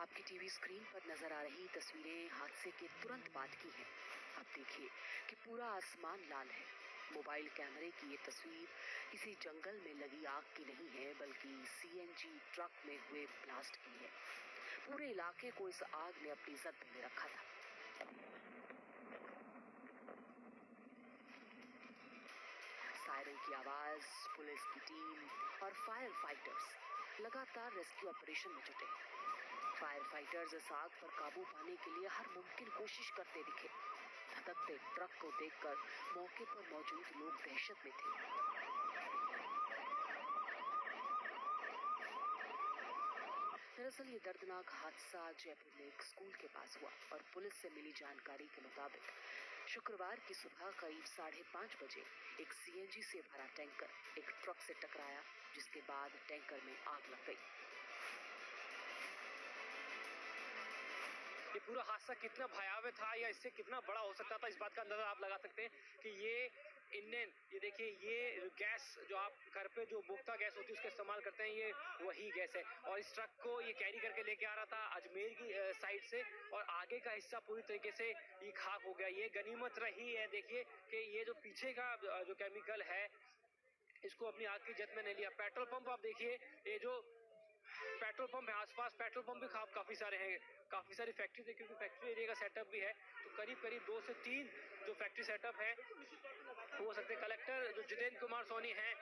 आपकी TV screen पर नजर आ रही तस्वीरें हादसे के तुरंत बाद की हैं। आप देखिए कि पूरा आसमान लाल है। मोबाइल कैमरे की ये तस्वीर किसी जंगल में लगी आग की नहीं है, बल्कि सीएनजी ट्रक में हुए ब्लास्ट की है। पूरे इलाके को इस आग ने अपनी जद में रखा था। सायरन की आवाज, पुलिस की टीम और फायर फाइटर्स लगातार रेस्क्यू ऑपरेशन में जुटे। फायर फाइटर्स इस आग पर काबू पाने के लिए हर मुमकिन कोशिश करते दिखे। धधकते ट्रक को देखकर मौके पर मौजूद लोग दहशत में थे। दरअसल ये दर्दनाक हादसा जयपुर में एक स्कूल के पास हुआ और पुलिस से मिली जानकारी के मुताबिक शुक्रवार की सुबह करीब 5:30 बजे एक सीएनजी से भरा टैंकर एक ट्रक से टकराया, जिसके बाद टैंकर में आग लग गई। ये पूरा हादसा कितना भयावह था या इससे कितना बड़ा हो सकता था, इस बात का अंदाजा आप लगा सकते हैं कि ये इंडेन, ये देखिए, ये गैस जो आप घर पे जो मुफ्ता गैस होती है उसका इस्तेमाल करते हैं, ये वही गैस है। और इस ट्रक को ये कैरी करके लेके आ रहा था अजमेर की साइड से, और आगे का हिस्सा पूरी तरीके से ये खाक हो गया। ये गनीमत रही है, देखिए कि ये जो पीछे का जो केमिकल है इसको अपनी आग की जद में नहीं लिया। पेट्रोल पंप आप देखिए, ये जो पेट्रोल पंप है, आसपास पेट्रोल पंप भी काफी सारे हैं, काफी सारी फैक्ट्री है, क्योंकि फैक्ट्री एरिया का सेटअप भी है। तो करीब 2 से 3 जो फैक्ट्री सेटअप है हो सकते। कलेक्टर जो जितेंद्र कुमार सोनी हैं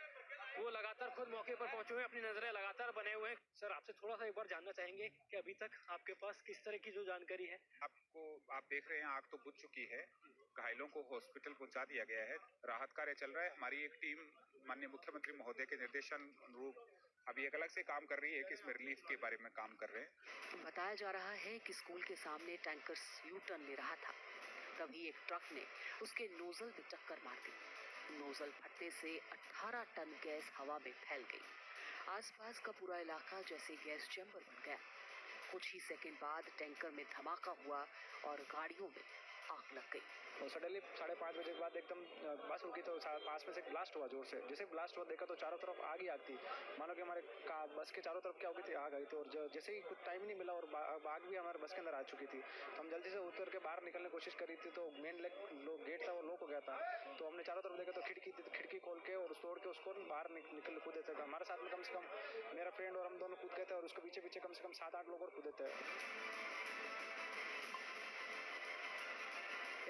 वो लगातार खुद मौके पर पहुंचे हुए हैं, अपनी नजरें लगातार बने हुए हैं। सर, आपसे थोड़ा सा एक बार जानना चाहेंगे कि अभी तक आपके पास किस तरह की जो जानकारी है? आप देख रहे हैं, आग तो बुझ चुकी है, घायलों को हॉस्पिटल पहुंचा दिया गया है, राहत कार्य चल रहा है। हमारी एक टीम माननीय मुख्यमंत्री महोदय के निर्देशन अनुरूप अभी एक अलग से काम कर रही है कि इसमें रिलीफ के बारे में काम कर रहे हैं। बताया जा रहा है कि स्कूल के सामने टैंकर यू टर्न ले रहा था, तभी एक ट्रक ने उसके नोजल में टक्कर मार दी। नोजल फटने से 18 टन गैस हवा में फैल गई। आसपास का पूरा इलाका जैसे गैस चैम्बर बन गया। कुछ ही सेकंड बाद टैंकर में धमाका हुआ और गाड़ियों में आग लग गई। तो सडनली 5:30 बजे के बाद एकदम बस रुकी तो पास में से ब्लास्ट हुआ जोर से। जैसे ब्लास्ट हुआ देखा तो चारों तरफ आग ही आग थी, मानो कि हमारे बस के चारों तरफ क्या हो गई थी, आग आई थी। और जैसे ही कुछ टाइम ही नहीं मिला और आग भी हमारे बस के अंदर आ चुकी थी, तो हम जल्दी से उतर के बाहर निकलने की कोशिश करी थी। तो मेन गेट था वो लॉक हो गया था, तो हमने चारों तरफ देखा तो खिड़की थी, तो खिड़की खोल के और तोड़ के उसको बाहर निकल कूदे थे। हमारे साथ में कम से कम मेरा फ्रेंड और हम दोनों कूद गए थे, और उसके पीछे कम से कम 7-8 लोग और कूदे थे।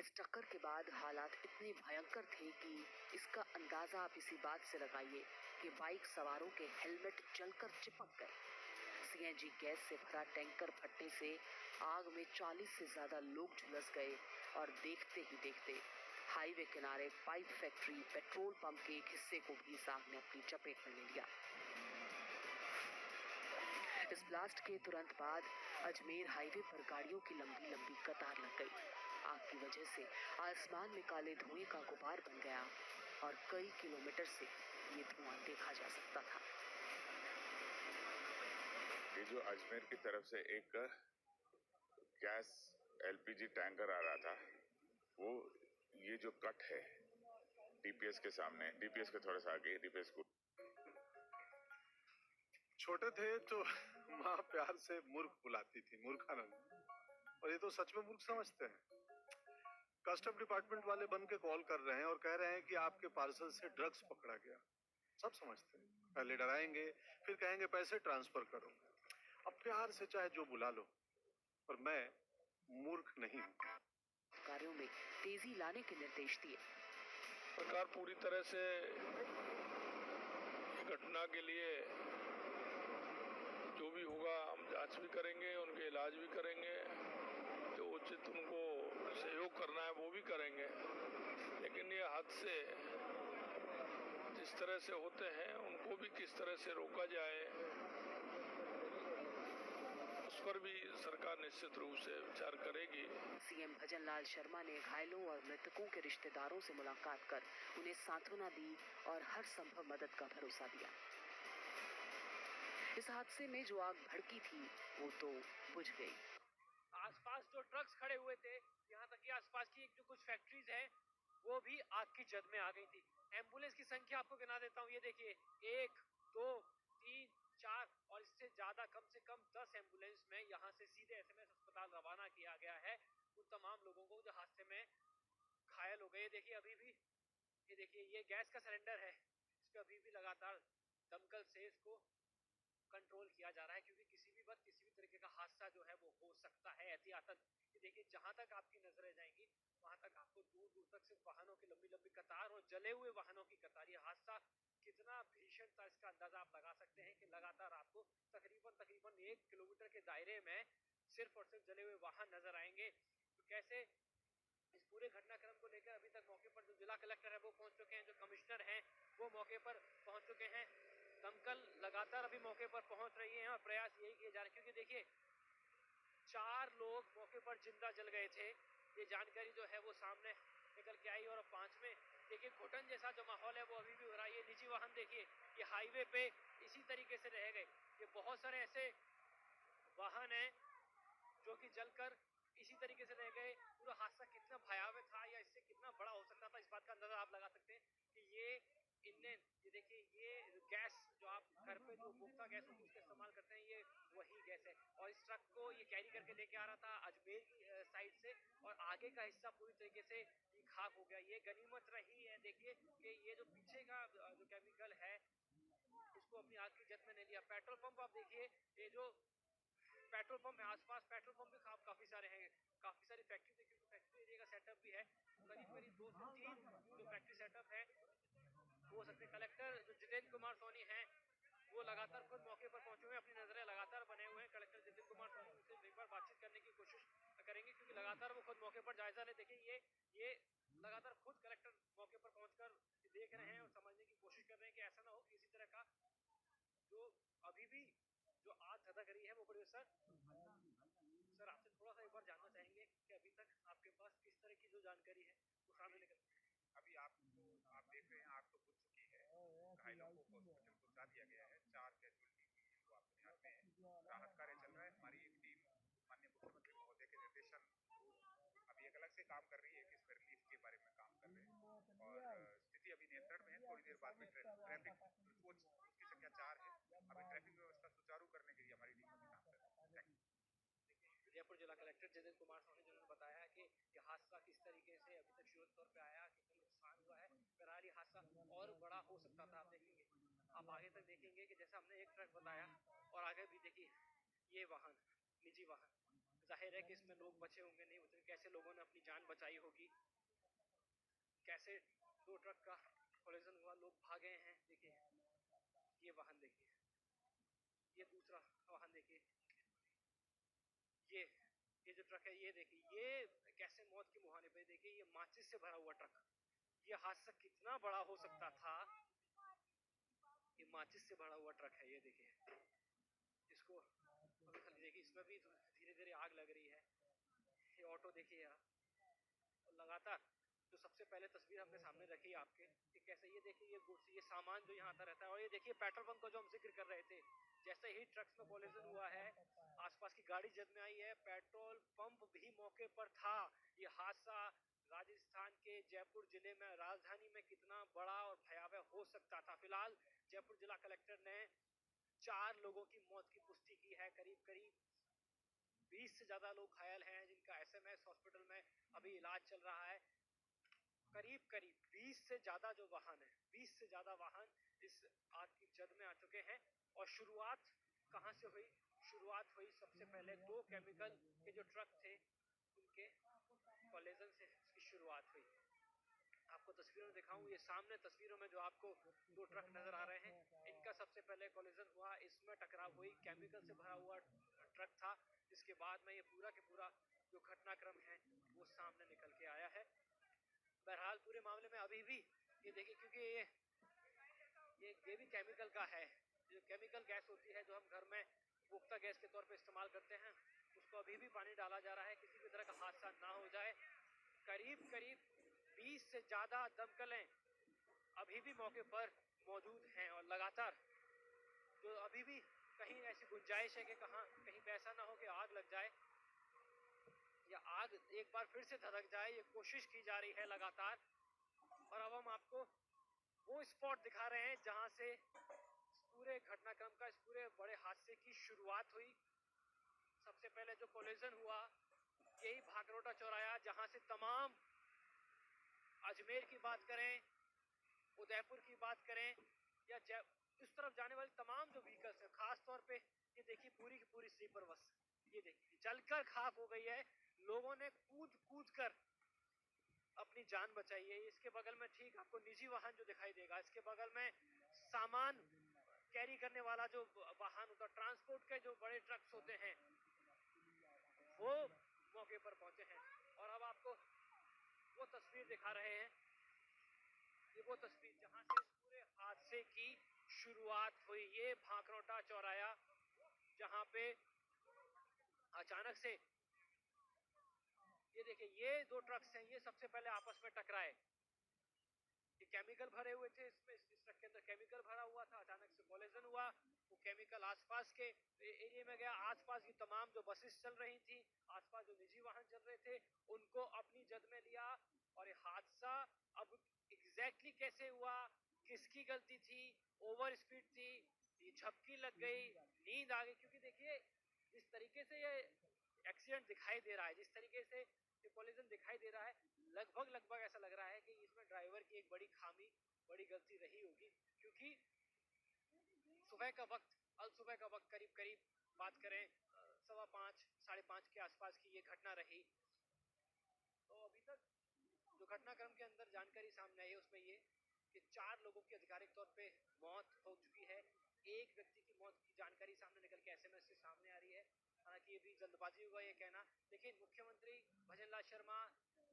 इस टक्कर के बाद हालात इतने भयंकर थे कि इसका अंदाजा आप इसी बात से लगाइए कि बाइक सवारों के हेलमेट जलकर चिपक गए। सीएनजी गैस से भरा टैंकर फटने से आग में 40 से ज्यादा लोग झुलस गए और देखते ही देखते हाईवे किनारे पाइप फैक्ट्री, पेट्रोल पंप के एक हिस्से को भी इस आग ने अपनी चपेट में ले लिया। इस ब्लास्ट के तुरंत बाद अजमेर हाईवे पर गाड़ियों की लंबी लंबी कतार लग गई। आग की वजह से आसमान में काले धुएं का गुबार बन गया और कई किलोमीटर से ये धुआं देखा जा सकता था। ये जो अजमेर की तरफ से एक गैस एलपीजी टैंकर आ रहा था, वो ये जो कट है डीपीएस के सामने, डीपीएस के थोड़ा सा आगे, डीपीएस को छोटे थे तो माँ प्यार से मूर्ख बुलाती थी, मूर्खानंद, और ये तो सच में मूर्ख समझते हैं। कस्टम डिपार्टमेंट वाले बन के कॉल कर रहे हैं और कह रहे हैं कि आपके पार्सल से ड्रग्स पकड़ा गया। सब समझते हैं, पहले डराएंगे फिर कहेंगे पैसे ट्रांसफर करो। अब प्यार से चाहे जो बुला लो, पर मैं मूर्ख नहीं हूँ। कार्यों में तेजी लाने के निर्देश दिए। सरकार पूरी तरह से घटना के लिए जो भी होगा हम जांच भी करेंगे, उनके इलाज भी करेंगे, जो उचित उनको सहयोग करना है वो भी करेंगे। लेकिन ये हादसे जिस तरह से होते हैं उनको भी किस तरह से रोका जाए, उस पर भी सरकार निश्चित रूप से विचार करेगी। सीएम भजनलाल शर्मा ने घायलों और मृतकों के रिश्तेदारों से मुलाकात कर उन्हें सांत्वना दी और हर संभव मदद का भरोसा दिया। इस हादसे में जो आग भड़की थी वो तो बुझ गई। आसपास जो ट्रक्स खड़े हुए थे, यहाँ तक कि आसपास की जो कुछ फैक्ट्रीज हैं वो भी आग की जद में आ गई थी। एम्बुलेंस की संख्या आपको गिना देता हूँ, ये देखिए 1, 2, 3, 4 और इससे ज्यादा कम से कम 10 एम्बुलेंस में यहाँ से सीधे एसएमएस अस्पताल रवाना किया गया है उन तमाम लोगों को जो हादसे में घायल हो गए। देखिए अभी भी ये देखिए ये गैस का सिलेंडर है, इस पे अभी भी लगातार दमकल से इसको कंट्रोल किया जा रहा है क्योंकि किसी भी वक्त किसी भी तरीके का हादसा जो है वो हो सकता है एहतियातन। ये देखिए जहां तक आपकी नजरें जाएंगी वहां तक आपको दूर दूर तक सिर्फ वाहनों की लंबी लंबी कतार और जले हुए वाहनों की कतार। ये हादसा कितना भीषण था इसका अंदाजा आप लगा सकते हैं कि लगातार आपको तकरीबन तकरीबन 1 किलोमीटर के दायरे में सिर्फ और सिर्फ जले हुए वाहन नजर आएंगे। तो कैसे इस पूरे घटनाक्रम को लेकर अभी तक मौके पर जो जिला कलेक्टर है वो पहुंच चुके हैं, जो कमिश्नर हैं वो मौके पर पहुंच चुके हैं, दमकल लगातार अभी मौके पर पहुंच रही है और प्रयास यही किए जा रहे हैं क्योंकि देखिए 4 लोग मौके पर जिंदा जल गए थे। ये जानकारी जो है वो सामने निकल के आई और अब 5वें देखिए घुटन जैसा जो माहौल है वो अभी भी हो रहा है। ये निजी वाहन देखिए ये हाईवे पे इसी तरीके से रह गए। ये बहुत सारे ऐसे वाहन हैं जो कि जलकर इसी तरीके से रह गए। पूरा हादसा कितना भयावह था या इससे कितना बड़ा हो सकता था इस बात का अंदाजा आप लगा सकते हैं कि ये इंडेन ये देखिए ये गैस जो आप घर पे जो उपभोक्ता गैस होती है उसका इस्तेमाल करते हैं, ये वही गैस है और इस ट्रक को ये कैरी करके लेके आ रहा था अजमेर की साइड से और आगे का हिस्सा पूरी तरीके से ये खाक हो गया। ये गनीमत रही है देखिए कि ये जो पीछे का जो केमिकल है इसको अपनी आग की जद में नहीं लिया। पेट्रोल पंप आप देखिए ये जो पेट्रोल पंप है आसपास पेट्रोल पंप भी काफी सारे हैं, काफी सारी फैक्ट्री देखिए तो फैक्ट्री एरिया का सेटअप भी है। करीब करीब 2 से 3 जो फैक्ट्री सेटअप है हो सकते। कलेक्टर जो जितेंद्र कुमार सोनी हैं वो लगातार खुद मौके पर पहुंचे हुए हैं, अपनी नजरें लगातार बने हुए हैं। कलेक्टर जितेंद्र कुमार सोनी उनसे एक बार बातचीत करने की कोशिश करेंगे क्योंकि लगातार वो खुद मौके पर जायजा ले। देखिए ये लगातार खुद कलेक्टर मौके पर पहुंचकर देख रहे हैं और समझने की कोशिश कर रहे हैं कि ऐसा ना हो किसी तरह का जो अभी भी जो आग धधक रही है वो बड़ी सर आपसे थोड़ा सा एक बार जानना चाहेंगे कि अभी तक आपके पास किस तरह की जो जानकारी है वो सामने निकल अभी आप देख रहे हैं आग तो बुझ चुकी है, घायलों को हॉस्पिटल पहुंचा दिया गया है, 4 कैजुअलिटी हुई है वो आपके ध्यान में है। राहत कार्य चल रहा है, हमारी एक टीम माननीय मुख्यमंत्री महोदय के निर्देशन अभी एक अलग से काम कर रही है कि इसमें रिलीफ के बारे में काम कर रहे हैं और स्थिति अभी नियंत्रण में है। थोड़ी देर बाद में ट्रैफिक उसकी संख्या 4 है, अभी ट्रैफिक व्यवस्था सुचारू करने के लिए हमारी टीम अभी काम कर रही है। जयपुर जिला कलेक्टर जितेंद्र कुमार सोनी जिन्होंने बताया कि ये हादसा किस तरीके से अभी तक शुरुआत तौर पे आया, कितना नुकसान हुआ है। बहरहाल ये हादसा और बड़ा हो सकता था। आप देखेंगे आप आगे तक देखेंगे कि जैसा हमने एक ट्रक बताया और आगे भी देखिए ये वाहन निजी वाहन, जाहिर है कि इसमें लोग बचे होंगे नहीं बचे, कैसे लोगों ने अपनी जान बचाई होगी, कैसे 2 ट्रक का कोलिजन हुआ, लोग भागे हैं। देखिए ये वाहन देखिए, ये दूसरा वाहन देखिए, ये जो ट्रक है ये देखिए ये कैसे मौत की मुहाने पे। देखिए ये माचिस से भरा हुआ ट्रक, ये हादसा कितना बड़ा हो सकता था। ये माचिस से भरा हुआ ट्रक है, ये देखिए इसको अभी खाली देखिए इसमें भी धीरे धीरे आग लग रही है। ये ऑटो देखिए यार, और लगातार जो सबसे पहले तस्वीर हमने सामने रखी आपके कि कैसे ये देखिए ये गुड्स ये सामान जो यहाँ आता रहता है और ये देखिए पेट्रोल पंप का जो हम जिक्र कर रहे थे, जैसे ही ट्रक्स में कोलिजन हुआ है आसपास की गाड़ी जद में आई है, पेट्रोल पंप भी मौके पर था। ये हादसा राजस्थान के जयपुर जिले में राजधानी में कितना बड़ा और भयावह हो सकता था। फिलहाल जयपुर जिला कलेक्टर ने 4 लोगों की मौत की पुष्टि की है। करीब करीब 20 से ज्यादा लोग घायल हैं जिनका एसएमएस हॉस्पिटल में अभी इलाज चल रहा है। करीब करीब 20 से ज्यादा जो वाहन है, 20 से ज्यादा वाहन इस आग की जद में आ चुके हैं। और शुरुआत कहां से हुई? शुरुआत हुई सबसे पहले 2 केमिकल के जो ट्रक थे उनके कोलिजन से इसकी शुरुआत हुई। आपको तस्वीरों में दिखाऊं, ये सामने तस्वीरों में जो आपको 2 ट्रक नजर आ रहे हैं इनका सबसे पहले कोलिजन हुआ, इसमें टकराव हुई। केमिकल से भरा हुआ ट्रक था जिसके बाद में ये पूरा के पूरा जो घटनाक्रम है वो सामने निकल के आया है। बहरहाल पूरे मामले में अभी भी ये देखिए क्योंकि ये भी केमिकल का है, जो केमिकल गैस होती है जो हम घर में उपभोक्ता गैस के तौर पे इस्तेमाल करते हैं उसको अभी भी पानी डाला जा रहा है किसी भी तरह का हादसा ना हो जाए। करीब करीब 20 से ज्यादा दमकलें अभी भी मौके पर मौजूद हैं और लगातार जो अभी भी कहीं ऐसी गुंजाइश है कि कहीं पे ऐसा ना हो कि आग लग जाए या आग एक बार फिर से धधक जाए, ये कोशिश की जा रही है लगातार। और अब हम आपको वो स्पॉट दिखा रहे हैं जहां से पूरे घटनाक्रम का, इस पूरे बड़े हादसे की शुरुआत हुई। सबसे पहले जो कोलिजन हुआ यही भागरोटा चौराया, जहां से तमाम अजमेर की बात करें, उदयपुर की बात करें या इस तरफ जाने वाले तमाम जो व्हीकल्स हैं, खास तौर पे ये देखिए पूरी की पूरी स्लीपर बस, ये देखिए जलकर खाक हो गई है। लोगों ने कूद कूद कर अपनी जान बचाई है। इसके बगल में ठीक आपको निजी वाहन जो दिखाई देगा, इसके बगल में सामान कैरी करने वाला जो वाहन होता है, ट्रांसपोर्ट के जो बड़े ट्रक्स होते हैं, वो मौके पर पहुंचे हैं। और अब आपको वो तस्वीर दिखा रहे हैं, ये वो तस्वीर जहां से इस पूरे हादसे की शुरुआत हुई। ये भांकरोटा चौराया, जहां पे अचानक से ये देखिए ये दो ट्रक्स हैं, ये सबसे पहले आपस में टकराए। ये केमिकल भरे हुए थे, इसमें इस ट्रक के अंदर केमिकल भरा हुआ था। अचानक से कोलिजन हुआ, वो केमिकल आसपास के एरिया में गया। आसपास की तमाम जो बसेस चल रही थी, आसपास जो निजी वाहन चल रहे थे, उनको अपनी जद में लिया। और ये हादसा अब एग्जैक्टली कैसे हुआ, किसकी गलती थी, ओवर स्पीड थी, ये झपकी लग गई, नींद आ गई, क्योंकि देखिए जिस तरीके से ये एक्सीडेंट दिखाई दे रहा है, जिस तरीके से ये कोलिजन दिखाई दे रहा है, लगभग ऐसा लग रहा है कि इसमें ड्राइवर की एक बड़ी खामी, बड़ी गलती रही होगी। क्योंकि सुबह का वक्त, अल सुबह का वक्त, करीब करीब बात करें 5:15 5:30 के आसपास की ये घटना रही। तो अभी तक जो घटनाक्रम के अंदर जानकारी सामने आई है उसमें ये कि 4 लोगों की आधिकारिक तौर पे मौत हो चुकी है। एक व्यक्ति की मौत की जानकारी सामने निकल के एसएमएस से सामने आ रही है। हालांकि ये भी जल्दबाजी हुआ ये कहना, लेकिन मुख्यमंत्री भजनलाल शर्मा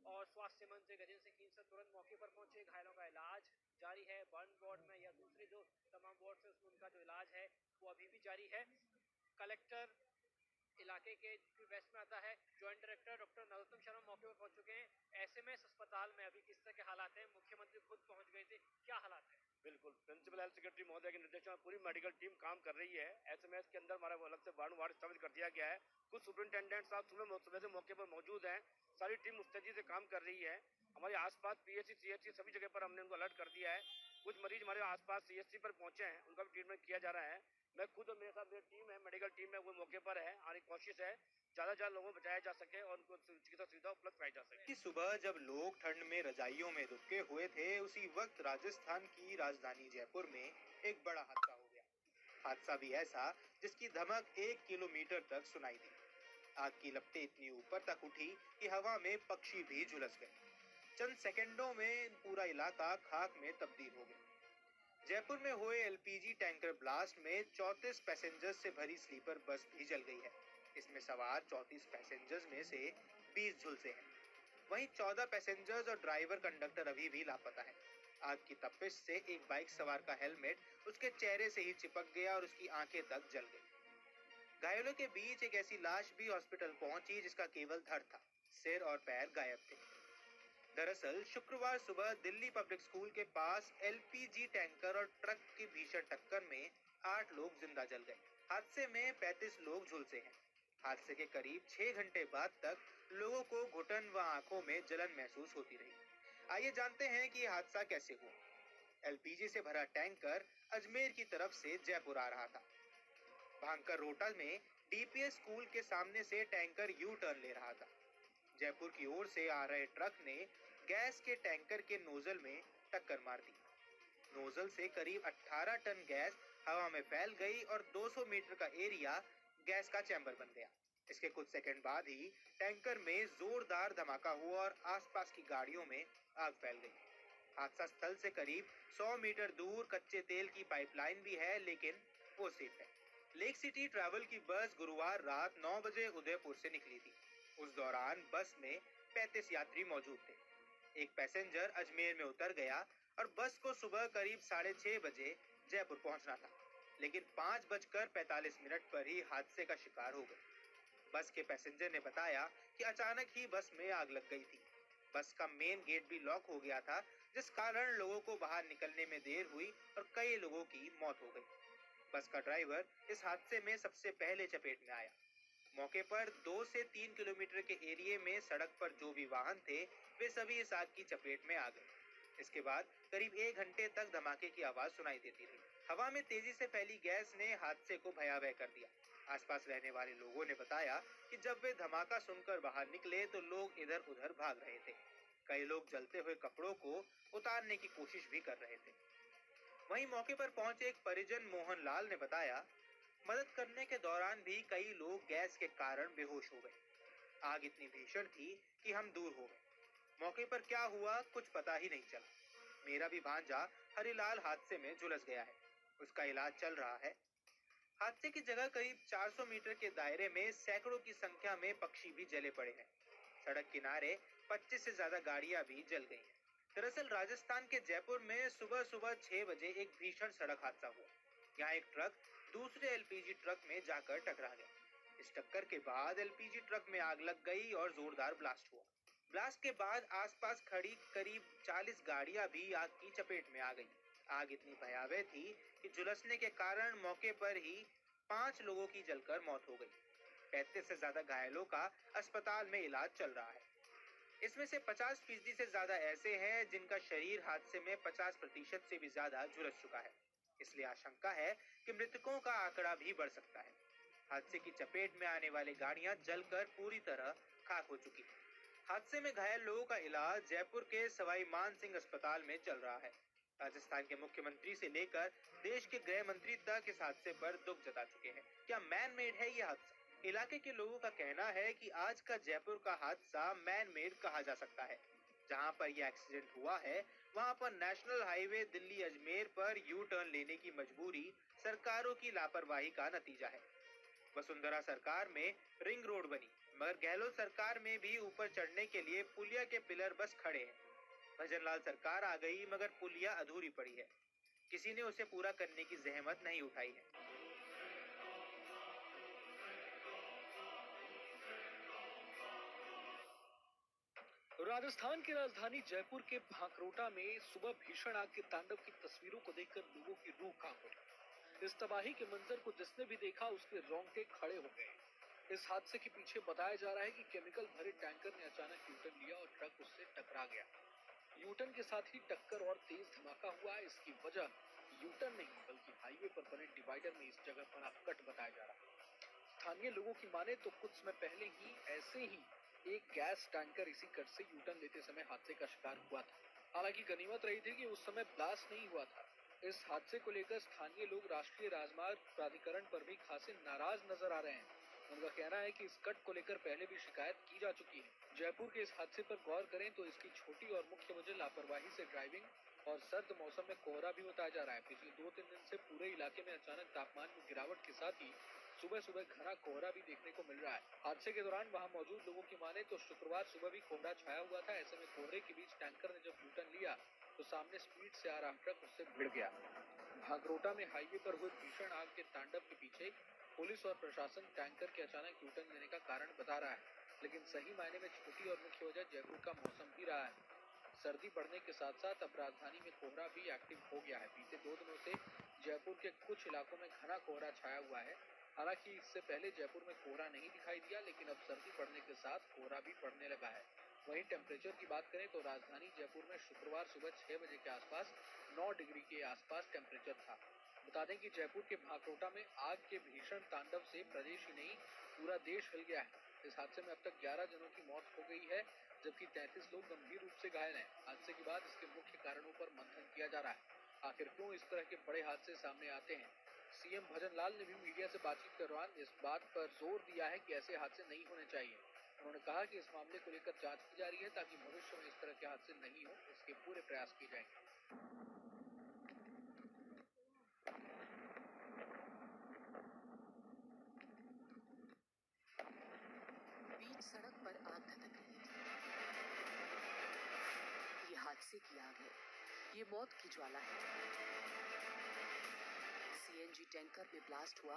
और स्वास्थ्य मंत्री गजेंद्र सिंह कीमसर तुरंत मौके पर पहुंचे। घायलों का इलाज जारी है, बर्न वार्ड में या दूसरे जो तमाम वार्ड है उसमें उनका जो इलाज है वो अभी भी जारी है। कलेक्टर इलाके के वेस्ट में आता है, joint director doctor Narottam Sharma मौके पर पहुंच चुके हैं। एसएमएस अस्पताल में अभी किस तरह के हालात हैं, मुख्यमंत्री खुद पहुंच गए थे, क्या हालात है? बिल्कुल, प्रिंसिपल हेल्थ सेक्रेटरी महोदय के निर्देशन में पूरी मेडिकल टीम काम कर रही है। एसएमएस के अंदर हमारा अलग से वार्ड स्थापित कर दिया गया है। कुछ सुपरिटेंडेंट साहब सुबह से मौके पर मौजूद हैं। सारी टीम मुस्तैदी से काम कर रही है। हमारे आसपास पीएचसी सीएचसी सभी जगह पर हमने उनको अलर्ट कर दिया है। कुछ मरीज हमारे आसपास सीएचसी पर पहुंचे हैं, उनका भी ट्रीटमेंट किया जा रहा है। मैं खुद और मेरे साथ मेरी टीम है, मेडिकल टीम है, वो मौके पर है। हमारी कोशिश है ज्यादा से ज्यादा लोगों को बचाया जा सके और उनको चिकित्सा सुविधा उपलब्ध कराई जा सके। कि सुबह जब लोग ठंड में रजाइयों में दुबके हुए थे, उसी वक्त राजस्थान की राजधानी जयपुर में एक बड़ा हादसा हो गया। हादसा भी ऐसा जिसकी धमक 1 किलोमीटर तक सुनाई दी। आग की लपटें इतनी ऊपर तक उठी कि हवा में पक्षी भी झुलस गए। चंद सेकंडों में पूरा इलाका खाक में तब्दील हो गया। जयपुर में हुए एलपीजी टैंकर ब्लास्ट में 34 पैसेंजर्स से भरी स्लीपर बस भी जल गई है। इसमें सवार 34 पैसेंजर्स में से 20 झुलसे हैं। वहीं 14 पैसेंजर्स और ड्राइवर कंडक्टर अभी भी लापता है। आग की तपिश से एक बाइक सवार का हेलमेट उसके चेहरे से ही चिपक गया और उसकी आंखें तक जल गई। घायलों के बीच एक ऐसी लाश भी हॉस्पिटल पहुंची जिसका केवल धड़ था, सिर और पैर गायब थे। दरअसल शुक्रवार सुबह दिल्ली पब्लिक स्कूल के पास एलपीजी टैंकर और ट्रक की भीषण टक्कर में 8 लोग जिंदा जल गए। हादसे में 35 लोग झुलसे हैं। हादसे के करीब 6 घंटे बाद तक लोगों को घुटन व आंखों में जलन महसूस होती रही। आइए जानते हैं कि यह हादसा कैसे हुआ। एलपीजी से भरा टैंकर अजमेर की तरफ से जयपुर आ रहा था। भांकर रोटा में डीपीएस स्कूल के सामने से टैंकर यू टर्न ले रहा था। जयपुर की ओर से आ रहे ट्रक ने गैस के टैंकर के नोजल में टक्कर मार दी। नोजल से करीब 18 टन गैस हवा में फैल गई और 200 मीटर का एरिया गैस का चैम्बर बन गया। इसके कुछ सेकंड बाद ही टैंकर में जोरदार धमाका हुआ और आसपास की गाड़ियों में आग फैल गई। हादसा स्थल से करीब 100 मीटर दूर कच्चे तेल की पाइपलाइन भी है, लेकिन वो सेफ है। लेक सिटी ट्रैवल की बस गुरुवार रात 9 बजे उदयपुर से निकली थी। उस दौरान बस में 35 यात्री मौजूद थे। एक पैसेंजर अजमेर में उतर गया और बस को सुबह करीब 6:30 बजे जयपुर पहुंचना था, लेकिन 5:45 पर ही हादसे का शिकार हो गए। बस के पैसेंजर ने बताया कि अचानक ही बस में आग लग गई थी। बस का मेन गेट भी लॉक हो गया था, जिस कारण लोगों को बाहर निकलने में देर हुई और कई लोगों की मौत हो गई। बस का ड्राइवर इस हादसे में सबसे पहले चपेट में आया। मौके पर 2 से 3 किलोमीटर के एरिया में सड़क पर जो भी वाहन थे वे सभी इस आग की चपेट में आ गए। इसके बाद करीब 1 घंटे तक धमाके की आवाज सुनाई देती रही। हवा में तेजी से फैली गैस ने हादसे को भयावह कर दिया। आसपास रहने वाले लोगों ने बताया कि जब वे धमाका सुनकर बाहर निकले तो लोग इधर उधर भाग रहे थे। कई लोग जलते हुए कपड़ों को उतारने की कोशिश भी कर रहे थे। वहीं मौके पर पहुंचे एक परिजन मोहन लाल ने बताया, मदद करने के दौरान भी कई लोग गैस के कारण बेहोश हो गए। आग इतनी भीषण थी कि हम दूर हो गए। मौके पर क्या हुआ कुछ पता ही नहीं चला। मेरा भी भांजा हरिलाल हादसे में झुलस गया है, उसका इलाज चल रहा है। हादसे की जगह करीब 400 मीटर के दायरे में सैकड़ों की संख्या में पक्षी भी जले पड़े हैं। सड़क किनारे 25 से ज्यादा गाड़ियां भी जल गई हैं। दरअसल राजस्थान के जयपुर में सुबह सुबह 6 बजे एक भीषण सड़क हादसा हुआ। यहाँ एक ट्रक दूसरे एलपीजी ट्रक में जाकर टकरा गया। इस टक्कर के बाद एलपीजी ट्रक में आग लग गई और जोरदार ब्लास्ट हुआ। ब्लास्ट के बाद आसपास खड़ी करीब 40 गाड़ियां भी आग की चपेट में आ गई। आग इतनी भयावह थी कि झुलसने के कारण मौके पर ही 5 लोगों की जलकर मौत हो गई। 35 से ज्यादा घायलों का अस्पताल में इलाज चल रहा है। इसमें से 50% से ज्यादा ऐसे हैं जिनका शरीर हादसे में 50% से भी ज्यादा झुलस चुका है। इसलिए आशंका है कि मृतकों का आंकड़ा भी बढ़ सकता है। हादसे की चपेट में आने वाली गाड़ियां जलकर पूरी तरह खाक हो चुकी हैं। हादसे में घायल लोगों का इलाज जयपुर के सवाई मान सिंह अस्पताल में चल रहा है। राजस्थान के मुख्यमंत्री से लेकर देश के गृह मंत्री तक इस हादसे पर दुख जता चुके हैं। क्या मैन मेड है ये हादसा? इलाके के लोगों का कहना है कि आज का जयपुर का हादसा मैन मेड कहा जा सकता है। जहां पर यह एक्सीडेंट हुआ है वहां पर नेशनल हाईवे दिल्ली अजमेर पर यू टर्न लेने की मजबूरी सरकारों की लापरवाही का नतीजा है। वसुंधरा सरकार में रिंग रोड बनी, मगर गहलोत सरकार में भी ऊपर चढ़ने के लिए पुलिया के पिलर बस खड़े हैं। भजनलाल सरकार आ गई मगर पुलिया अधूरी पड़ी है। किसी ने उसे पूरा करने की जहमत नहीं उठाई है। राजस्थान की राजधानी जयपुर के भांकरोटा में सुबह भीषण आग के तांडव की तस्वीरों को देखकर लोगों की रूह कांप उठी। इस तबाही के मंजर को जिसने भी देखा उसके रोंगटे खड़े हो गए। इस हादसे के पीछे बताया जा रहा है कि केमिकल भरे टैंकर ने अचानक यूटर्न लिया और ट्रक उससे टकरा गया। यूटर्न के साथ ही टक्कर और तेज धमाका हुआ। इसकी वजह यूटर्न नहीं बल्कि हाईवे पर बने डिवाइडर में इस जगह बना कट बताया जा रहा है। स्थानीय लोगों की माने तो कुछ समय पहले ही ऐसे ही एक गैस टैंकर इसी कट से यूटर्न लेते समय हादसे का शिकार हुआ था। हालांकि गनीमत रही थी कि उस समय ब्लास्ट नहीं हुआ था। इस हादसे को लेकर स्थानीय लोग राष्ट्रीय राजमार्ग प्राधिकरण पर भी खासे नाराज नजर आ रहे हैं। उनका कहना है कि इस कट को लेकर पहले भी शिकायत की जा चुकी है। जयपुर के इस हादसे पर गौर करें तो इसकी छोटी और मुख्य वजह लापरवाही से ड्राइविंग और सर्द मौसम में कोहरा भी बताया जा रहा है। पिछले 2-3 दिन से पूरे इलाके में अचानक तापमान में गिरावट के साथ ही सुबह सुबह घना कोहरा भी देखने को मिल रहा है। हादसे के दौरान वहां मौजूद लोगों की माने तो शुक्रवार सुबह भी कोहरा छाया हुआ था। ऐसे में कोहरे के बीच टैंकर ने जब यूटर्न लिया तो सामने स्पीड से आ रहा ट्रक उससे भिड़ गया। भागरोटा में हाईवे पर हुए भीषण आग के तांडव के पीछे पुलिस और प्रशासन टैंकर के अचानक यूटर्न लेने का कारण बता रहा है, लेकिन सही मायने में छोटी और मुख्य वजह जयपुर का मौसम भी रहा है। सर्दी बढ़ने के साथ साथ अब राजधानी में कोहरा भी एक्टिव हो गया है। बीते 2 दिनों से जयपुर के कुछ इलाकों में घना कोहरा छाया हुआ है। हालांकि इससे पहले जयपुर में कोहरा नहीं दिखाई दिया, लेकिन अब सर्दी बढ़ने के साथ कोहरा भी पड़ने लगा है। वहीं टेम्परेचर की बात करें तो राजधानी जयपुर में शुक्रवार सुबह 6 बजे के आसपास 9 डिग्री के आसपास टेम्परेचर था। बता दें कि जयपुर के भांकरोटा में आग के भीषण तांडव से प्रदेश ही नहीं पूरा देश हिल गया है। इस हादसे में अब तक 11 जनों की मौत हो गई है, जबकि 33 लोग गंभीर रूप से घायल हैं। हादसे के बाद इसके मुख्य कारणों पर मंथन किया जा रहा है। आखिर क्यों इस तरह के बड़े हादसे सामने आते हैं? सीएम भजनलाल ने भी मीडिया से बातचीत के दौरान इस बात पर जोर दिया है कि ऐसे हादसे नहीं होने चाहिए। उन्होंने कहा कि इस मामले को लेकर जांच की जा रही है ताकि भविष्य में इस तरह के हादसे नहीं हो, इसके पूरे प्रयास किए जाएंगे। बीच सड़क पर आग धधक रही थी। ये हादसे की आग है, ये मौत की ज्वाला है। सीएनजी टैंकर में ब्लास्ट हुआ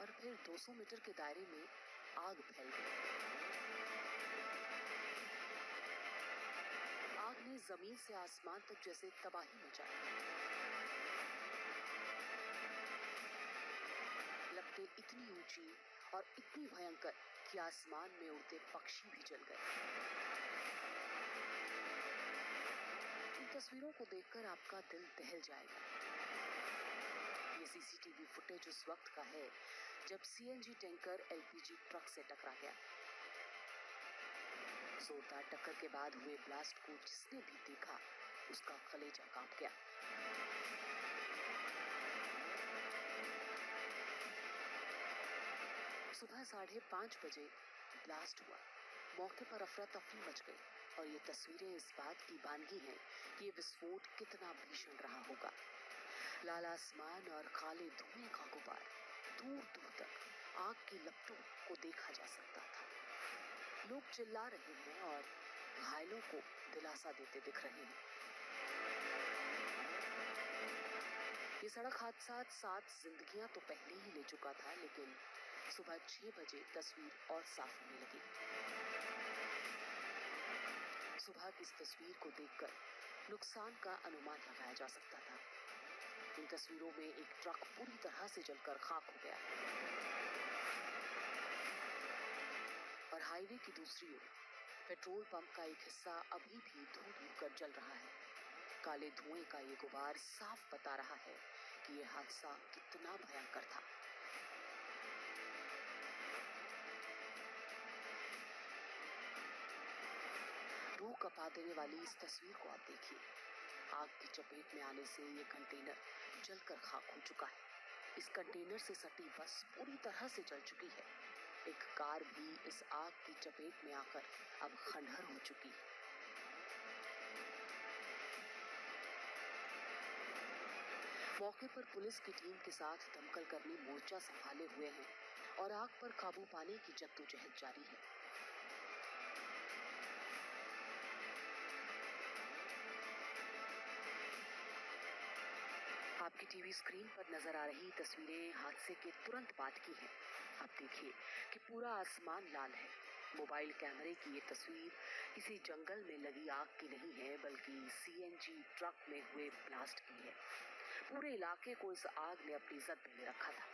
और फिर 200 मीटर के दायरे में आग फैल गई। आग ने जमीन से आसमान तक जैसे तबाही मचाई। लपटें इतनी ऊंची और इतनी भयंकर कि आसमान में उड़ते पक्षी भी जल गए। इन तस्वीरों को देखकर आपका दिल दहल जाएगा। ये सीसीटीवी फुटेज उस वक्त का है जब सीएनजी टैंकर एलपीजी ट्रक से टकरा गया। जोरदार टक्कर के बाद हुए ब्लास्ट को जिसने भी देखा उसका कलेजा कांप गया। सुबह 5:30 बजे ब्लास्ट हुआ। मौके पर अफरा तफरी मच गई और ये तस्वीरें इस बात की बानगी हैं कि ये विस्फोट कितना भीषण रहा होगा। लाल आसमान और काले धुएं का गुबार, दूर दूर तक आग की लपटों को देखा जा सकता था। लोग चिल्ला रहे हैं और घायलों को दिलासा देते दिख रहे हैं। ये सड़क हादसा 7 जिंदगियां तो पहले ही ले चुका था, लेकिन सुबह 6 बजे तस्वीर और साफ होने लगी। सुबह की इस तस्वीर को देखकर नुकसान का अनुमान लगाया जा सकता था। इन तस्वीरों में एक ट्रक पूरी तरह से जलकर खाक हो गया और हाईवे की दूसरी ओर पेट्रोल पंप का एक हिस्सा अभी भी धूल कर जल रहा है। काले धुएं का ये गुबार साफ बता रहा है कि यह हादसा कितना भयंकर था। रूह कपा देने वाली इस तस्वीर को आप देखिए। आग की चपेट में आने से ये कंटेनर जलकर खाक हो चुका है। इस कंटेनर से सटी बस पूरी तरह से जल चुकी है। एक कार भी इस आग की चपेट में आकर अब खंडहर हो चुकी है। मौके पर पुलिस की टीम के साथ दमकल कर्मी मोर्चा संभाले हुए हैं और आग पर काबू पाने की जद्दोजहद जारी है। आपकी टीवी स्क्रीन पर नजर आ रही तस्वीरें हादसे के तुरंत बाद की हैं। आप देखिए कि पूरा आसमान लाल है। मोबाइल कैमरे की ये तस्वीर किसी जंगल में लगी आग की नहीं है, बल्कि सीएनजी ट्रक में हुए ब्लास्ट की है। पूरे इलाके को इस आग ने अपनी जद में रखा था।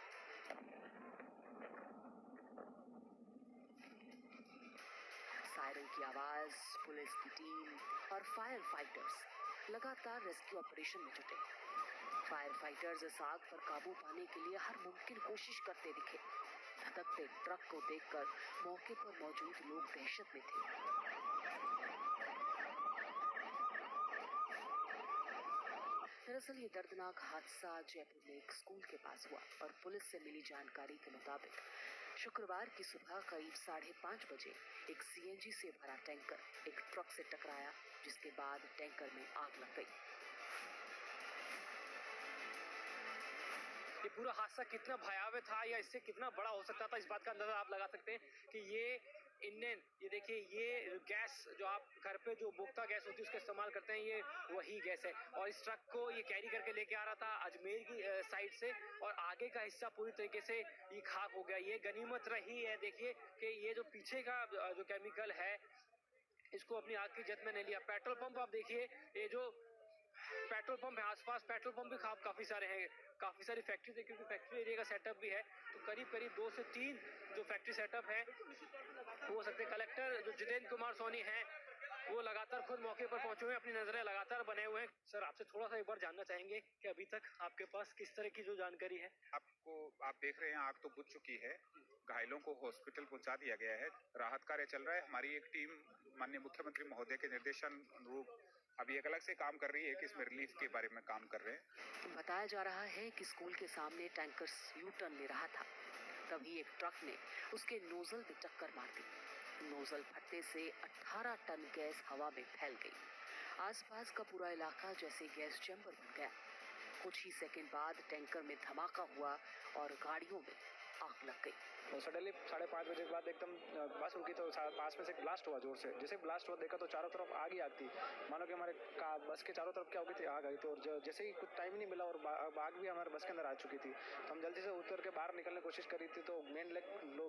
सायरन की आवाज, पुलिस की टीम और फायर फाइटर्स लगातार रेस्क्यू ऑपरेशन में जुटे। फायर फाइटर्स इस आग पर काबू पाने के लिए हर मुमकिन कोशिश करते दिखे। धधकते ट्रक को देखकर मौके पर मौजूद लोग दहशत में थे। दरअसल ये दर्दनाक हादसा जयपुर में एक स्कूल के पास हुआ और पुलिस से मिली जानकारी के मुताबिक शुक्रवार की सुबह करीब 5:30 बजे एक सीएनजी से भरा टैंकर एक ट्रक से टकराया, जिसके बाद टैंकर में आग लग गई। ये पूरा हादसा कितना भयावह था या इससे कितना बड़ा हो सकता था, इस बात का अंदाजा आप लगा सकते हैं कि ये इंडेन, ये देखिए, ये गैस जो आप घर पे जो बोक्ता गैस होती है उसका इस्तेमाल करते हैं, ये वही गैस है। और इस ट्रक को ये कैरी करके लेके आ रहा था अजमेर की साइड से और आगे का हिस्सा पूरी तरीके से ये खाक हो गया। ये गनीमत रही है, देखिए कि ये जो पीछे का जो केमिकल है इसको अपनी आग की जद में नहीं लिया। पेट्रोल पंप आप देखिए, ये जो पेट्रोल पंप है, आसपास पेट्रोल पंप भी काफी सारे हैं, काफी सारी फैक्ट्री है, क्योंकि फैक्ट्री एरिया का सेटअप भी है। तो करीब 2 से 3 जो फैक्ट्री सेटअप है हो सकते। कलेक्टर जो जितेंद्र कुमार सोनी हैं वो लगातार खुद मौके पर पहुंचे हुए हैं, अपनी नजरें लगातार बने हुए हैं। सर, आपसे थोड़ा सा एक बार जानना चाहेंगे कि अभी तक आपके पास किस तरह की जो जानकारी है? आप देख रहे हैं आग तो बुझ चुकी है, घायलों को हॉस्पिटल पहुंचा दिया गया है, राहत कार्य चल रहा है। हमारी एक टीम माननीय मुख्यमंत्री महोदय के निर्देशन अनुरूप अभी एक अलग से काम कर रही है कि इसमें रिलीफ के बारे में काम कर रहे हैं। बताया जा रहा है कि स्कूल के सामने टैंकर यू टर्न ले रहा था, तभी एक ट्रक ने उसके नोजल में टक्कर मार दी। नोजल फटने से 18 टन गैस हवा में फैल गई। आसपास का पूरा इलाका जैसे गैस चैम्बर बन गया। कुछ ही सेकंड बाद टैंकर में धमाका हुआ और गाड़ियों में आग लग गई। तो सडनली 5:30 बजे के बाद एकदम बस रुकी तो पास में से एक ब्लास्ट हुआ जोर से। जैसे ब्लास्ट हुआ देखा तो चारों तरफ आग ही आग थी। मानो कि हमारे बस के चारों तरफ क्या हो गई थी, आग आई थी। और जैसे ही कुछ टाइम ही नहीं मिला और आग भी हमारे बस के अंदर आ चुकी थी, तो हम जल्दी से उतर के बाहर निकलने की कोशिश करी थी। तो मेन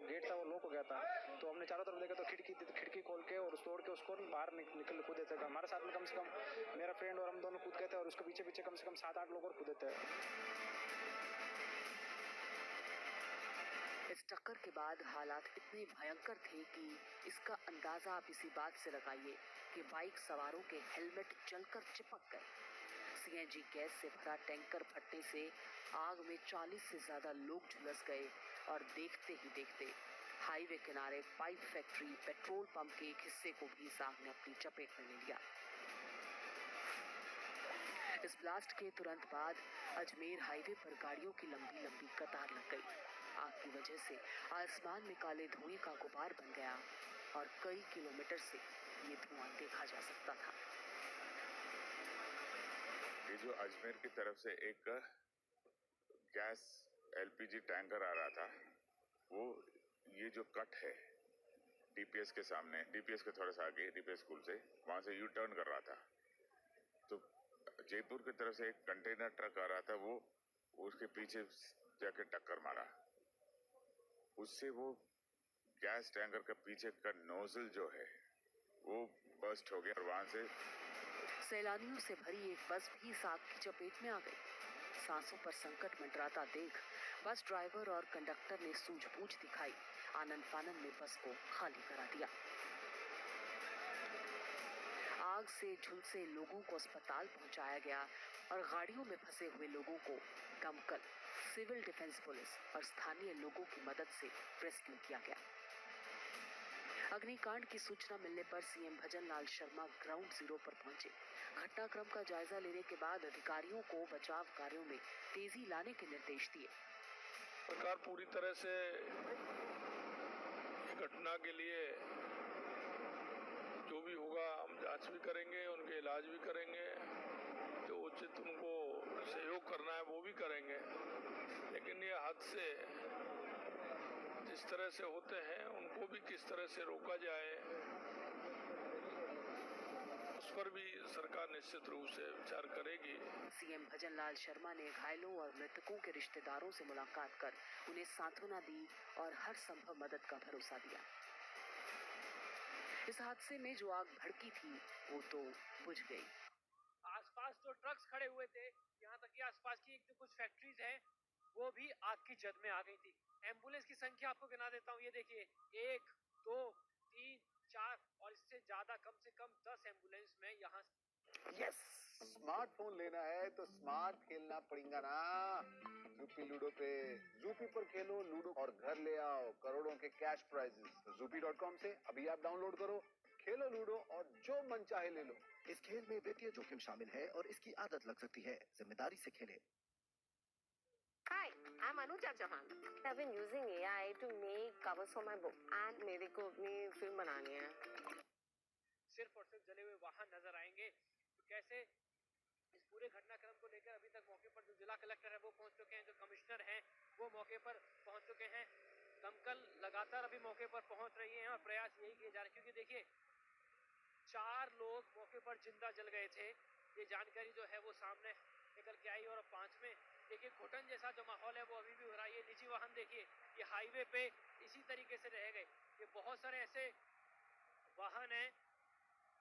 गेट था वो लॉक हो गया था। तो हमने चारों तरफ देखा तो खिड़की खोल के और तोड़ के उसको बाहर निकल कूदे थे। हमारे साथ में कम से कम मेरा फ्रेंड और हम दोनों कूद गए थे और उसके पीछे कम से कम 7-8 लोग और कूदे थे। इस टक्कर के बाद हालात इतने भयंकर थे कि इसका अंदाजा आप इसी बात से लगाइए कि बाइक सवारों के हेलमेट जलकर चिपक गए। सीएनजी गैस से भरा टैंकर फटने से आग में 40 से ज्यादा लोग झुलस गए और देखते ही देखते हाईवे किनारे पाइप फैक्ट्री पेट्रोल पंप के एक हिस्से को भी इस आग ने अपनी चपेट में ले लिया। इस ब्लास्ट के तुरंत बाद अजमेर हाईवे पर गाड़ियों की लंबी लंबी कतार लग गई। आग की वजह से आसमान में काले धुएं का गुबार बन गया और कई किलोमीटर से ये धुआं देखा जा सकता था। ये जो अजमेर की तरफ से एक गैस एलपीजी टैंकर आ रहा था, वो ये जो कट है डीपीएस के सामने, डीपीएस के थोड़ा सा आगे, डीपीएस स्कूल से, वहां से यू टर्न कर रहा था। तो जयपुर की तरफ से एक कंटेनर ट्रक आ रहा था, वो उसके पीछे जाके टक्कर मारा। उससे वो गैस टैंकर का पीछे का नोजल जो है वो बस्ट हो गया और वहां से सैलानियों से भरी एक बस भी इस आग की चपेट में आ गई। सांसों पर संकट मंडराता देख बस ड्राइवर और कंडक्टर ने सूझबूझ दिखाई, आनन फानन में बस को खाली करा दिया। आग से झुलसे लोगों को अस्पताल पहुंचाया गया और गाड़ियों में फंसे हुए लोगों को दमकल, सिविल डिफेंस पुलिस और स्थानीय लोगों की मदद से रेस्क्यू किया गया। अग्निकांड की सूचना मिलने पर सीएम भजन लाल शर्मा ग्राउंड जीरो पर पहुंचे। घटनाक्रम का जायजा लेने के बाद अधिकारियों को बचाव कार्यों में तेजी लाने के निर्देश दिए। सरकार पूरी तरह से घटना के लिए जो भी होगा हम जांच भी करेंगे, उनके इलाज भी करेंगे, जो उचित उनको सहयोग करना है वो भी करेंगे। लेकिन ये हादसे जिस तरह से होते हैं उनको भी किस तरह से रोका जाए, उस पर भी सरकार निश्चित रूप से विचार करेगी। सीएम भजन लाल शर्मा ने घायलों और मृतकों के रिश्तेदारों से मुलाकात कर उन्हें सांत्वना दी और हर संभव मदद का भरोसा दिया। इस हादसे में जो आग भड़की थी वो तो बुझ गई। आसपास जो ट्रक्स खड़े हुए थे, यहाँ तक कि आसपास की जो कुछ फैक्ट्रीज हैं, वो भी आग की जद में आ गई थी। एम्बुलेंस की संख्या आपको गिना देता हूँ, ये देखिए 1, 2, 3, 4 और इससे ज्यादा, कम से कम 10 एम्बुलेंस में यहाँ। यस, स्मार्टफोन लेना है तो स्मार्ट खेलना पड़ेगा ना। जूपी लूडो पे जूपी पर खेलो लूडो और घर ले आओ करोड़ों के कैश प्राइजेस। Zoopy.com से अभी आप डाउनलोड करो, खेलो लूडो और जो मन चाहे ले लो। इस खेल में वित्तीय जोखिम शामिल है और इसकी आदत लग सकती है। जिम्मेदारी से खेलें। Hi, I'm Anuja Chauhan. I've been using AI to make covers for my book and मेरे को अपनी फिल्म बनानी है। सिर्फ और सिर्फ जले हुए वाहन नजर आएंगे। तो कैसे इस पूरे घटनाक्रम को लेकर अभी तक मौके पर जो जिला कलेक्टर है वो पहुंच चुके हैं, जो कमिश्नर हैं वो मौके पर पहुंच चुके हैं। दमकल लगातार अभी मौके पर पहुंच रही है और प्रयास यही किए जा रहे हैं, क्योंकि देखिए 4 लोग मौके पर जिंदा जल गए थे। ये जानकारी जो है वो सामने निकल के आई और 5वें देखिए घुटन जैसा जो माहौल है वो अभी भी हो रहा है। ये निजी वाहन देखिए, ये हाईवे पे इसी तरीके से रह गए। ये बहुत सारे ऐसे वाहन हैं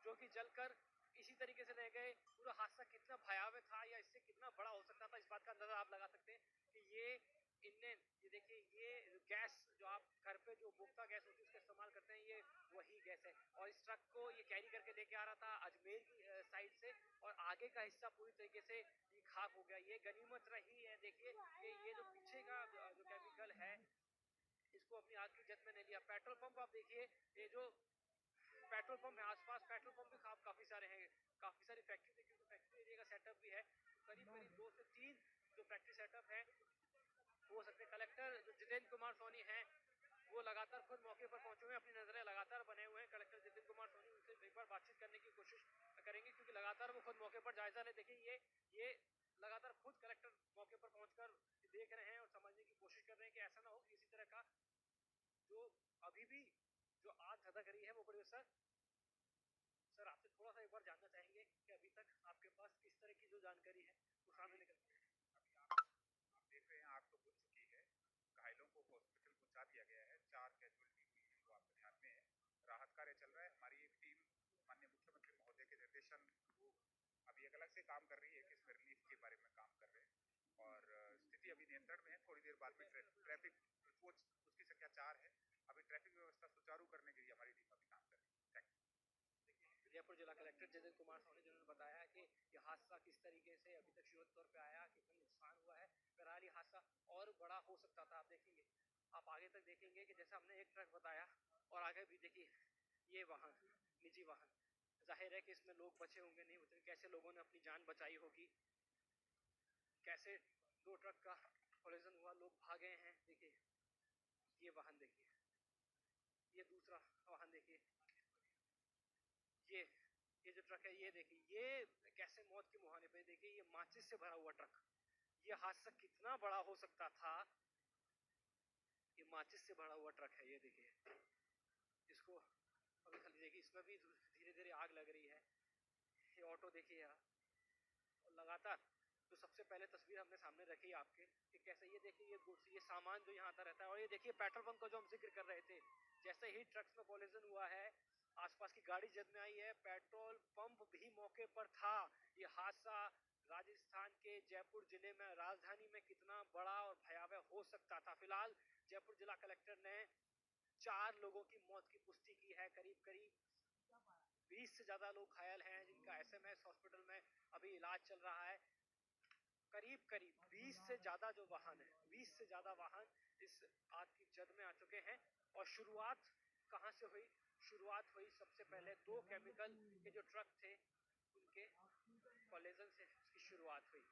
जो कि जलकर इसी तरीके से रह गए। पूरा हादसा कितना भयावह था या इससे कितना बड़ा हो सकता था, इस बात का अंदाजा आप लगा सकते हैं कि ये इंडेन, ये देखिए ये गैस जो आप घर पे जो मुफ्ता गैस होती है उसका इस्तेमाल करते हैं, ये वही गैस है। और इस ट्रक को ये कैरी करके लेके आ रहा था अजमेर की साइड से और आगे का हिस्सा पूरी तरीके से ये खाक हो गया। ये गनीमत रही है देखिए कि ये जो पीछे का जो केमिकल है इसको अपनी आग की जद में ले लिया। पेट्रोल पंप आप देखिए, ये जो पेट्रोल पंप है आसपास पेट्रोल पंप भी काफी सारे हैं, काफी सारी फैक्ट्री देखिए, तो फैक्ट्री एरिया का सेटअप भी है। करीब 2 से 3 जो फैक्ट्री सेटअप है हो सकते हैं। कलेक्टर जितेंद्र कुमार सोनी हैं वो लगातार खुद मौके पर पहुंचे हुए हैं, अपनी नजरें लगातार बने हुए हैं। कलेक्टर जितेंद्र कुमार सोनी उनसे एक बार बातचीत करने की कोशिश करेंगे, क्योंकि लगातार वो खुद मौके पर जायजा ले। देखिए ये लगातार खुद कलेक्टर मौके पर पहुंचकर देख रहे हैं और समझने की कोशिश कर रहे हैं कि ऐसा ना हो कि इसी तरह का जो अभी भी जो आग धधक रही है वो बड़ी। सर आपसे थोड़ा सा एक बार जानना चाहेंगे कि अभी तक आपके पास किस तरह की जो जानकारी है वो सामने निकल रही है। अभी आप देख रहे हैं आग तो बुझ चुकी है, घायलों को हॉस्पिटल पहुंचा दिया गया है, 4 कैजुअलिटी हुई है वो आपके ध्यान में है। राहत कार्य चल रहा है। हमारी एक टीम माननीय मुख्यमंत्री महोदय के निर्देशन अभी एक अलग से काम कर रही है कि इसमें रिलीफ के बारे में काम कर रहे हैं और स्थिति अभी नियंत्रण में है। थोड़ी देर बाद में ट्रैफिक उसकी सुचारू करने के लिए हमारी टीम अभी काम कर रही है। Thank you. जयपुर जिला कलेक्टर जतिन कुमार सोनी जिन्होंने बताया कि ये हादसा किस तरीके से अभी तक शुरुआत तौर पे आया, कितना नुकसान हुआ है। बहरहाल ये हादसा और बड़ा हो सकता था। आप देखेंगे, आप आगे तक देखेंगे कि जैसा हमने एक ट्रक बताया और आगे भी देखिए ये वाहन, निजी वाहन, जाहिर है कि इसमें लोग बचे होंगे नहीं बचे, कैसे लोगों ने अपनी जान बचाई होगी, कैसे दो ट्रक का कोलिजन हुआ, लोग भागे हैं। देखिए ये वाहन, देखिए ये दूसरा वाहन, देखिए ये जो ट्रक है, ये देखिए ये कैसे मौत के मुहाने पे। देखिए ये माचिस से भरा हुआ ट्रक, ये हादसा कितना बड़ा हो सकता था। ये माचिस से भरा हुआ ट्रक है, ये देखिए इसको अभी खाली देखिए, इसमें भी धीरे धीरे आग लग रही है। ये ऑटो देखिए यार, और लगातार जो सबसे पहले तस्वीर हमने सामने रखी आपके कि कैसे ये देखिए ये गुड्स, ये सामान जो यहाँ आता रहता है। और ये देखिए पेट्रोल पंप का जो हम जिक्र कर रहे थे, जैसे ही ट्रक्स में कोलिजन हुआ है आसपास की गाड़ी जद में आई है, पेट्रोल पंप भी मौके पर था। ये हादसा राजस्थान के जयपुर जिले में, राजधानी में कितना बड़ा और भयावह हो सकता था। फिलहाल जयपुर जिला कलेक्टर ने 4 लोगों की मौत की पुष्टि की है। करीब करीब 20 से ज्यादा लोग घायल हैं जिनका एसएमएस हॉस्पिटल में अभी इलाज चल रहा है। करीब करीब 20 से ज्यादा जो वाहन है, 20 से ज्यादा वाहन इस आग की जद में आ चुके हैं। और शुरुआत कहां से हुई? शुरुआत हुई सबसे पहले 2 केमिकल के जो ट्रक थे उनके कोलिजन से इसकी शुरुआत हुई।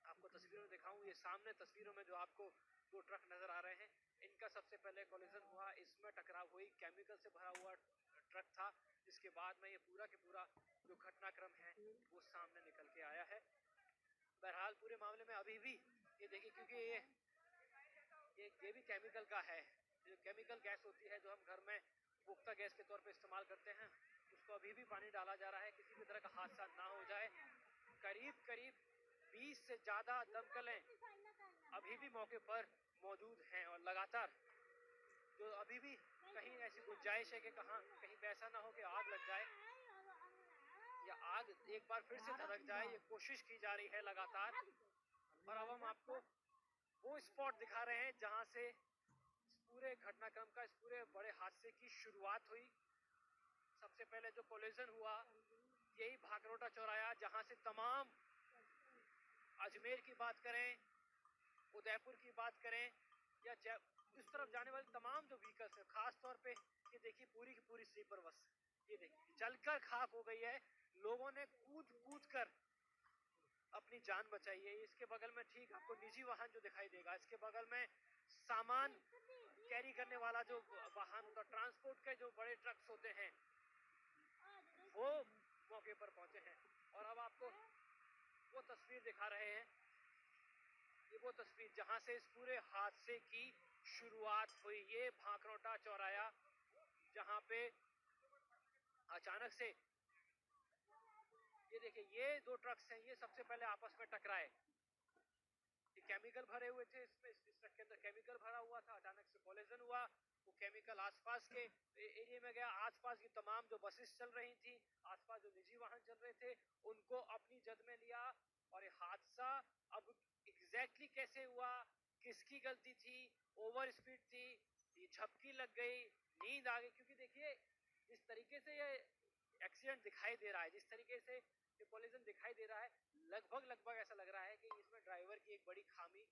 आपको तस्वीरों में दिखाऊं, ये सामने तस्वीरों में जो आपको 2 ट्रक नजर आ रहे हैं, इनका सबसे पहले कोलिजन हुआ, इसमें टकराव हुई। केमिकल से भरा हुआ ट्रक था, जिसके बाद में ये पूरा के पूरा जो घटनाक्रम है वो सामने निकल के आया है। बहरहाल पूरे मामले में अभी भी ये देखिए, क्योंकि ये भी केमिकल का है, जो केमिकल गैस होती है जो हम घर में उपभोक्ता गैस के तौर पे इस्तेमाल करते हैं, उसको अभी भी पानी डाला जा रहा है, किसी भी तरह का हादसा ना हो जाए। करीब करीब 20 से ज्यादा दमकलें अभी भी मौके पर मौजूद हैं और लगातार जो अभी भी कहीं ऐसी गुंजाइश है कि कहीं ऐसा ना हो कि आग लग जाए या आग एक बार फिर से धधक जाए, ये कोशिश की जा रही है लगातार। और अब हम आपको वो स्पॉट दिखा रहे हैं जहां से इस पूरे घटनाक्रम का, इस पूरे बड़े हादसे की शुरुआत हुई। सबसे पहले जो कोलिजन हुआ यही भागरोटा चौराया, जहां से तमाम अजमेर की बात करें, उदयपुर की बात करें या इस तरफ जाने वाली तमाम जो व्हीकल्स है, खास तौर पे ये देखिए पूरी की पूरी स्लीपर बस, ये देखिए जलकर खाक हो गई है। लोगों ने कूद कर अपनी जान बचाई है। इसके बगल में ठीक आपको निजी वाहन जो दिखाई देगा, इसके बगल में सामान कैरी करने वाला जो वाहन होता, ट्रांसपोर्ट के जो बड़े ट्रक्स होते हैं, वो मौके पर पहुंचे हैं। और अब आपको वो तस्वीर दिखा रहे हैं, ये वो तस्वीर जहां से इस पूरे हादसे की शुरुआत हुई। ये भांकरोटा चौराया, जहां पे अचानक से ये देखिए ये 2 ट्रक्स हैं, ये सबसे पहले आपस में टकराए। ये केमिकल भरे हुए थे, इसमें इस ट्रक के अंदर केमिकल भरा हुआ था। अचानक से कोलिजन हुआ, वो केमिकल आसपास के एरिया में गया। आसपास की तमाम जो बसेस चल रही थी, आसपास जो निजी वाहन चल रहे थे, उनको अपनी जद में लिया। और ये हादसा अब एग्जैक्टली कैसे हुआ, किसकी गलती थी, ओवर स्पीड थी, ये झपकी लग गई, नींद आ गई, क्योंकि देखिए जिस तरीके से ये एक्सीडेंट दिखाई दे रहा है, जिस तरीके से ये कोलिजन दिखाई दे रहा है, लगभग ऐसा लग रहा है कि इसमें ड्राइवर की एक बड़ी खामी